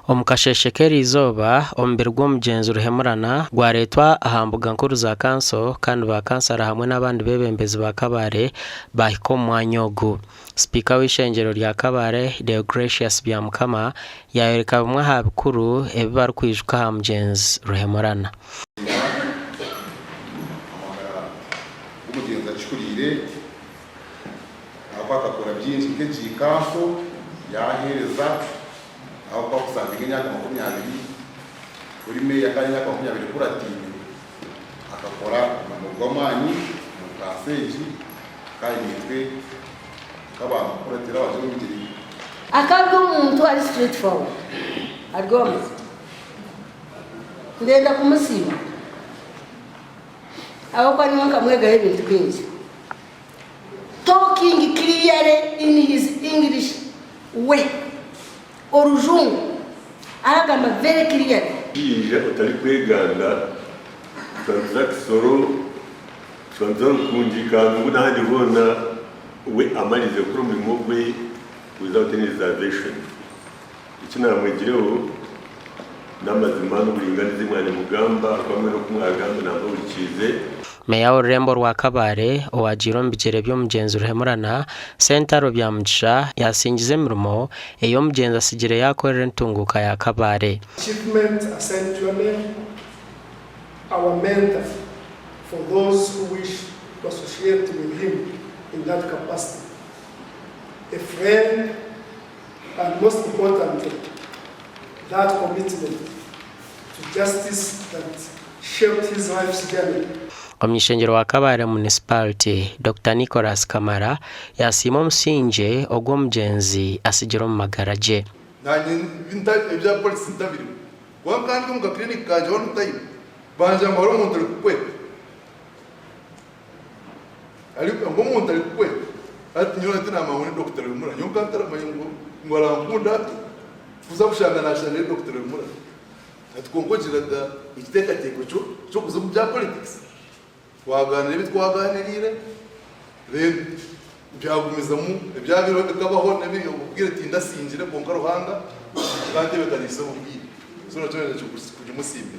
Omukasheshekeri izoba ombere gw'omugenzi ruhemurana gwaretwa ahambuga nkuru za kanso kandi ba kansara hamwe n'abandi bebembezi ba Kabare bahika omu mwanya ogu. Speaker w'ishengero rya Kabare Deogratius Byamukama yayoreka bimwe aha bikuru ebi barikwijuka aha mugenzi ruhemurana. Umugenzi acikurire akakora byinshi nk'igikafu yahereza aho kwa kusanga imyaka 20 uri meya kandi imyaka 20 kuratini akakora amagwamanyi mu kaseji kandi nitwe kabana kuratira waje mu giri akabwo umuntu ari straight forward argoma ndenda kumusima aho kwa nyonka mwega ibintu byinshi talking clearly in his English way. Orujungu aragamba very clear ija utari kweganda transactsoro transon kunjika nguna ndibona we amalize kuri umurimo we without any reservation ikina mwegireho namazima n'uburinganizi mwana mugamba kwamwe no kumwagamba namba ukize. Meya w'ururembo rwa Kabare owagiro mbigere byo mugenzi ruhemurana Sentaro Byamugisha yasingize imirimo eyo mugenzi asigire yakorera ntunguka ya Kabare. Achievement essentially our mentor for those who wish to associate with him in that capacity. A friend, and most importantly, that commitment to justice that shaped his life's journey. Omwishengero wa Kabare Municipality Dr. Nicholas Kamara yasima omusinge ogwo mugenzi asigiro mu magaraje. nanye binta ebya police ndabiri wakandi mu clinic kanje on time banja ngoro umuntu ari kukwe ari ngo umuntu ari kukwe ati nyona tina mahuni Dr. Rumura yonkantara mayungu ngora nkunda kuza kushanga na shane Dr. Rumura atkongogira da ikiteka teko cyo kuzumu bya politics waganira bitwaganirire then byagumiza mu byabiro bikabaho nabiri ubwire ati ndasinjire bonka ruhanga kandi bekanisa ubwire sura cyo cyo kujimusimbe.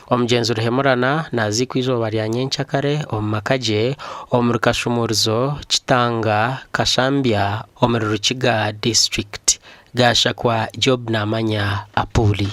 Omugenzi ruhemurana nazi kwizoba rya Nyencyakare omumakaje omurukashumurizo Kitanga Kashambya omurrukiga district gashakwa Job Namanya Apuli.